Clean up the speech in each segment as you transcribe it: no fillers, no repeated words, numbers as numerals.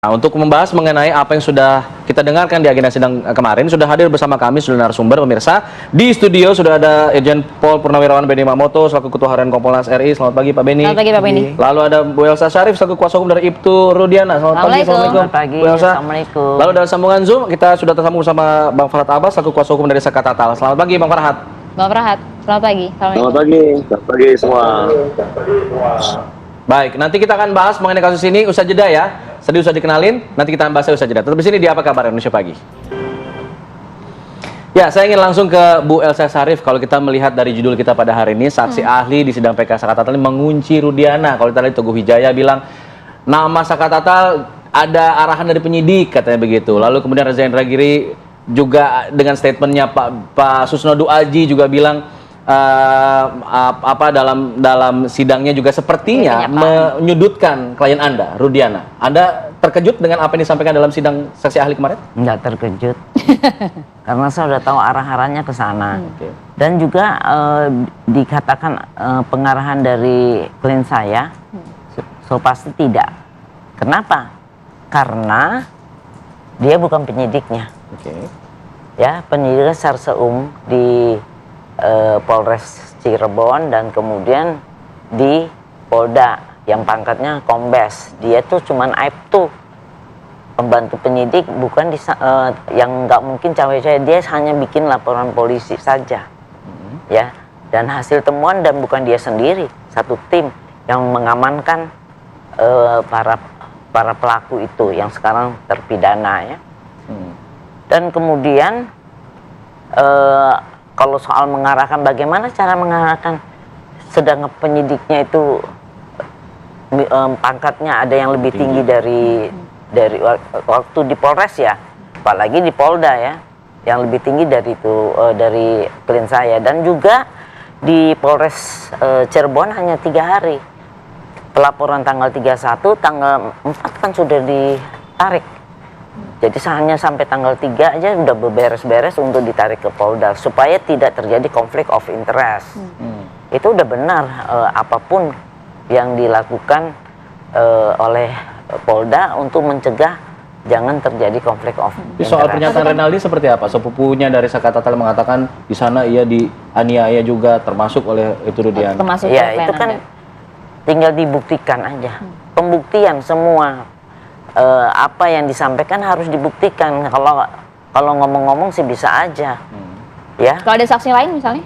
Nah, untuk membahas mengenai apa yang sudah kita dengarkan di agenda sidang kemarin, sudah hadir bersama kami sejumlah narasumber pemirsa. Di studio sudah ada Irjen Pol Purnawirawan Benny Mamoto selaku Ketua Harian Kompolnas RI. Selamat pagi Pak Benny. Selamat pagi Pak Benny. Lalu ada Bu Elsa Syarif selaku Kuasa Hukum dari Ibtu Rudiana. Selamat pagi. Assalamualaikum. Selamat pagi. Bu Elsa. Assalamualaikum. Lalu dalam sambungan Zoom kita sudah tersambung bersama Bang Farhat Abbas selaku Kuasa Hukum dari Zakat Tatal. Selamat pagi Bang Farhat. Bang Farhat, selamat pagi. Selamat pagi semua. Baik, nanti kita akan bahas mengenai kasus ini usai jeda ya. Sedih usah dikenalin, nanti kita bahas usai jeda. Tetap di sini di Apa Kabar Indonesia Pagi. Ya, saya ingin langsung ke Bu Elsa Syarif. Kalau kita melihat dari judul kita pada hari ini, saksi ahli di sidang PK Zakat Tatal mengunci Rudiana. Kalau kita lihat Teguh Wijaya bilang nama Zakat Tatal ada arahan dari penyidik, katanya begitu. Lalu kemudian Reza Indragiri juga dengan statementnya Pak Susnodu Aji juga bilang dalam sidangnya juga sepertinya menyudutkan klien Anda, Rudiana. Anda terkejut dengan apa yang disampaikan dalam sidang saksi ahli kemarin? Nggak terkejut, karena saya udah tahu arah-arahnya ke sana. Dan juga dikatakan pengarahan dari klien saya, so pasti tidak. Kenapa? Karena dia bukan penyidiknya. Ya, penyidiknya Sarseum di Polres Cirebon dan kemudian di Polda yang pangkatnya Kombes. Dia tuh cuman Aibtu, pembantu penyidik, bukan yang nggak mungkin cawe-cawe. Dia hanya bikin laporan polisi saja, ya. Dan hasil temuan, dan bukan dia sendiri, satu tim yang mengamankan para pelaku itu yang sekarang terpidana, ya. Dan kemudian kalau soal mengarahkan, bagaimana cara mengarahkan, sedang penyidiknya itu pangkatnya ada yang lebih tinggi dari waktu di Polres, ya, apalagi di Polda, ya, yang lebih tinggi dari itu, dari klien saya. Dan juga di Polres Cirebon hanya 3 hari, pelaporan tanggal 31, tanggal 4 kan sudah ditarik. Jadi hanya sampai tanggal 3 aja udah beberes-beres untuk ditarik ke Polda supaya tidak terjadi konflik of interest. Itu udah benar, apapun yang dilakukan oleh Polda untuk mencegah jangan terjadi konflik of interest. Soal pernyataan Renaldi seperti apa? Sepupunya dari Zakat Tatal mengatakan di sana ia dianiaya juga, termasuk oleh itu Rudiana. Termasuk ya, itu kan tinggal dibuktikan aja. Pembuktian semua. Apa yang disampaikan harus dibuktikan. Kalau ngomong-ngomong sih bisa aja, ya. Kalau ada saksi lain misalnya?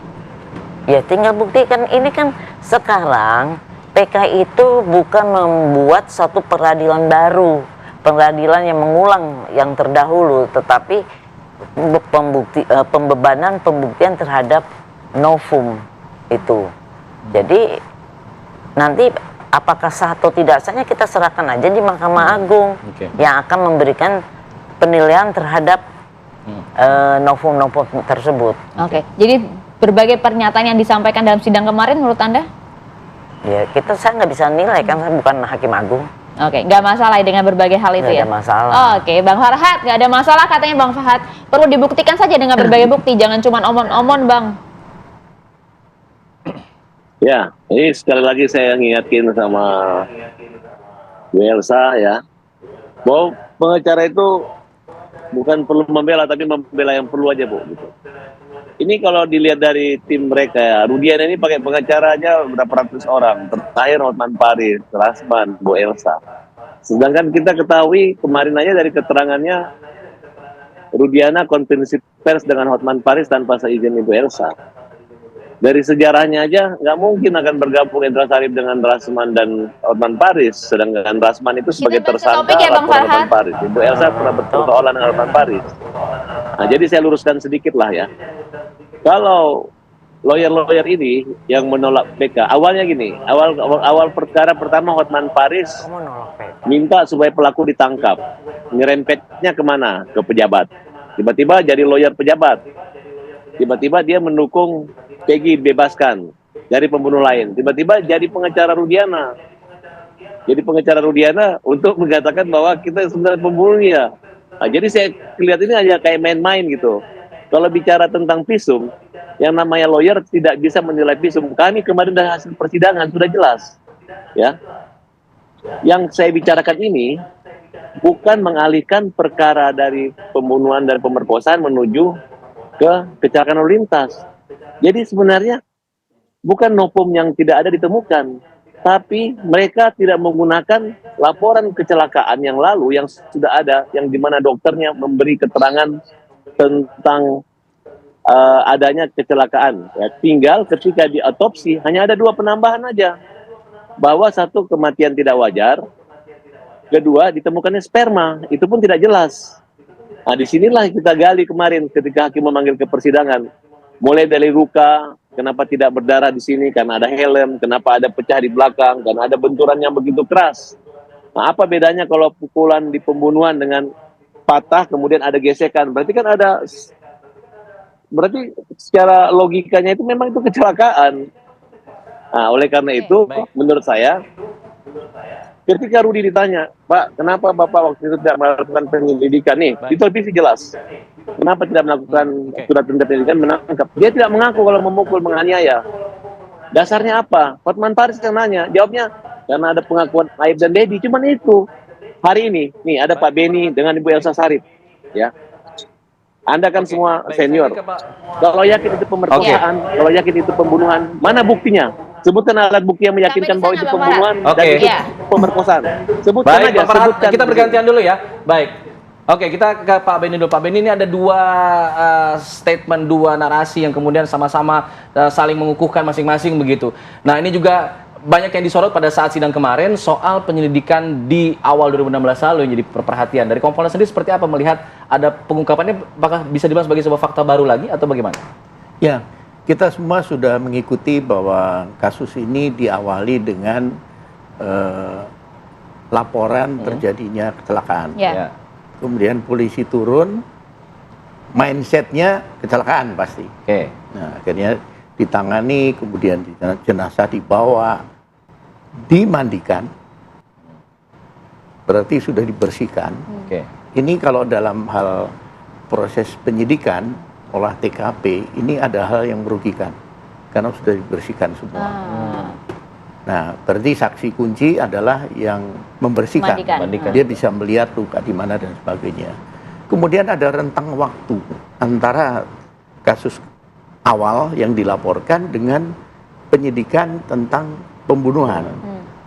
Ya tinggal buktikan. Ini kan sekarang PK itu bukan membuat satu peradilan baru, peradilan yang mengulang yang terdahulu, tetapi pembebanan pembuktian terhadap novum itu. Jadi nanti apakah sah atau tidak sahnya kita serahkan aja di Mahkamah Agung yang akan memberikan penilaian terhadap novum-novum tersebut. Jadi berbagai pernyataan yang disampaikan dalam sidang kemarin menurut Anda? Ya, saya nggak bisa nilai, kan saya bukan Hakim Agung. Nggak masalah dengan berbagai hal itu, ya? Nggak ada masalah. Bang Farhat, nggak ada masalah katanya Bang Farhat. Perlu dibuktikan saja dengan berbagai bukti, jangan cuma omon-omon, Bang. Ya, ini sekali lagi saya ngingetin sama Bu Elsa, ya, bahwa pengacara itu bukan perlu membela, tapi membela yang perlu aja, Bu. Gitu. Ini kalau dilihat dari tim mereka, ya, Rudiana ini pakai pengacara aja berapa ratus orang, terakhir Hotman Paris, Rasman, Bu Elsa. Sedangkan kita ketahui kemarin aja dari keterangannya Rudiana konferensi pers dengan Hotman Paris tanpa seizin Ibu Elsa. Dari sejarahnya aja nggak mungkin akan bergabung Indra Syarif dengan Rasman dan Hotman Paris, sedangkan Rasman itu sebagai tersangka laporan Hotman Paris. Ibu Elsa pernah berpersoalan dengan Hotman Paris. Nah, jadi saya luruskan sedikit lah, ya. Kalau lawyer-lawyer ini yang menolak PK, awalnya gini, awal perkara pertama Hotman Paris minta supaya pelaku ditangkap, nyerempetnya kemana? Ke pejabat. Tiba-tiba jadi lawyer pejabat. Tiba-tiba dia mendukung Peggy bebaskan dari pembunuh lain. Tiba-tiba jadi pengacara Rudiana. Jadi pengacara Rudiana untuk mengatakan bahwa kita sebenarnya pembunuhnya. Nah, jadi saya lihat ini hanya kayak main-main gitu. Kalau bicara tentang visum, yang namanya lawyer tidak bisa menilai visum. Kami kemarin dari hasil persidangan sudah jelas, ya. Yang saya bicarakan ini bukan mengalihkan perkara dari pembunuhan dan pemerkosaan menuju ke kecelakaan lalu lintas. Jadi sebenarnya bukan novum yang tidak ada ditemukan, tapi mereka tidak menggunakan laporan kecelakaan yang lalu yang sudah ada, yang dimana dokternya memberi keterangan tentang adanya kecelakaan. Ya, tinggal ketika di otopsi hanya ada 2 penambahan aja, bahwa 1 kematian tidak wajar, kedua ditemukannya sperma, itu pun tidak jelas. Nah, disinilah kita gali kemarin ketika hakim memanggil ke persidangan, mulai dari luka, kenapa tidak berdarah di sini, karena ada helm, kenapa ada pecah di belakang, karena ada benturan yang begitu keras. Nah, apa bedanya kalau pukulan di pembunuhan dengan patah kemudian ada gesekan? Berarti kan berarti secara logikanya itu memang itu kecelakaan. Nah, oleh karena itu, menurut saya, ketika Rudi ditanya, Pak, kenapa Bapak waktu itu tidak melakukan penyelidikan nih? Di televisi jelas. Kenapa tidak melakukan surat perintah penyelidikan menangkap? Dia tidak mengaku kalau memukul, menganiaya. Dasarnya apa? Hotman Paris yang nanya. Jawabnya, karena ada pengakuan Aib dan Dedi. Cuman itu. Hari ini, nih ada Pak Beni dengan Ibu Elsa Sarif. Ya. Anda kan semua senior. Kalau yakin itu pemerkosaan, kalau yakin itu pembunuhan, mana buktinya? Sebutkan alat bukti yang meyakinkan bahwa itu pembunuhan dan itu pemerkosaan. Sebutkan Baik, aja. Pak Farhad, Sebutkan. kita bergantian dulu ya. Baik. Oke, kita ke Pak Beni dulu. Pak Beni, ini ada 2 statement, 2 narasi yang kemudian sama-sama saling mengukuhkan masing-masing begitu. Nah, ini juga banyak yang disorot pada saat sidang kemarin soal penyelidikan di awal 2016 lalu yang jadi perhatian. Dari Kompolnas sendiri seperti apa melihat ada pengungkapannya, apakah bisa dibilang sebagai sebuah fakta baru lagi atau bagaimana? Ya, kita semua sudah mengikuti bahwa kasus ini diawali dengan laporan terjadinya kecelakaan. Ya. Kemudian polisi turun, mindsetnya kecelakaan pasti. Oke. Nah, akhirnya ditangani, kemudian jenazah dibawa, dimandikan, berarti sudah dibersihkan. Oke. Ini kalau dalam hal proses penyidikan, olah TKP, ini ada hal yang merugikan, karena sudah dibersihkan semua. Nah, berarti saksi kunci adalah yang membersihkan. Mandikan. Dia bisa melihat luka di mana dan sebagainya. Kemudian ada rentang waktu antara kasus awal yang dilaporkan dengan penyidikan tentang pembunuhan.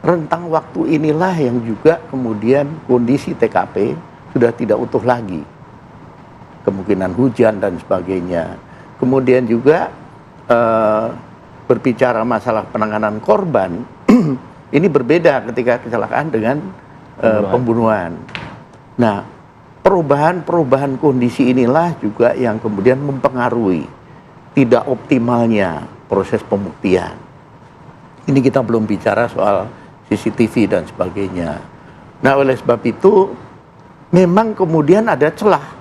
Rentang waktu inilah yang juga kemudian kondisi TKP sudah tidak utuh lagi. Kemungkinan hujan dan sebagainya. Kemudian juga berbicara masalah penanganan korban, ini berbeda ketika kecelakaan dengan pembunuhan. Nah, perubahan-perubahan kondisi inilah juga yang kemudian mempengaruhi tidak optimalnya proses pembuktian. Ini kita belum bicara soal CCTV dan sebagainya. Nah, oleh sebab itu, memang kemudian ada celah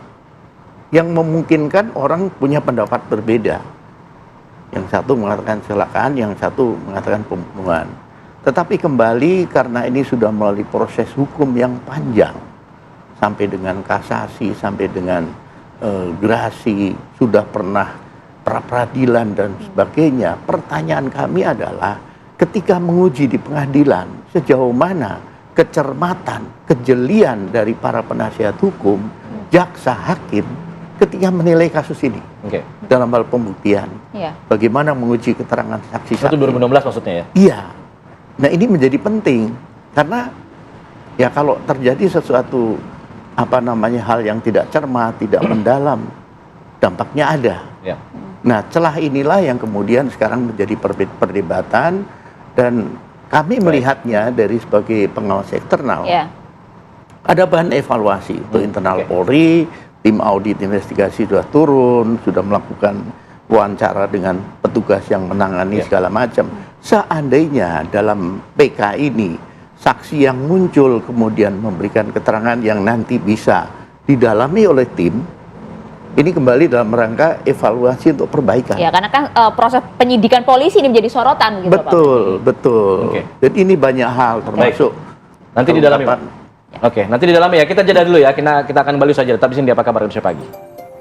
yang memungkinkan orang punya pendapat berbeda. Yang satu mengatakan kecelakaan, yang satu mengatakan pembunuhan. Tetapi kembali karena ini sudah melalui proses hukum yang panjang, sampai dengan kasasi, sampai dengan gerasi, sudah pernah pra-peradilan dan sebagainya. Pertanyaan kami adalah ketika menguji di pengadilan, sejauh mana kecermatan, kejelian dari para penasihat hukum, jaksa, hakim ketika menilai kasus ini dalam hal pembuktian. Bagaimana menguji keterangan saksi-saksi. Itu 2016 maksudnya ya? Iya. Nah, ini menjadi penting karena ya kalau terjadi sesuatu hal yang tidak cermat, tidak mendalam, dampaknya ada. Ya. Nah, celah inilah yang kemudian sekarang menjadi perdebatan dan kami melihatnya dari sebagai pengawas eksternal. Ada bahan evaluasi untuk internal Polri, tim audit investigasi sudah turun, sudah melakukan wawancara dengan petugas yang menangani segala macam. Seandainya dalam PK ini saksi yang muncul kemudian memberikan keterangan yang nanti bisa didalami oleh tim, ini kembali dalam rangka evaluasi untuk perbaikan. Ya, karena kan proses penyidikan polisi ini menjadi sorotan gitu, betul, Pak. Betul. Dan ini banyak hal termasuk nanti didalami. Oke, nanti di dalam ya kita jeda dulu ya. Kita akan balik saja. Tapi sini di Apa Kabar Indonesia Pagi.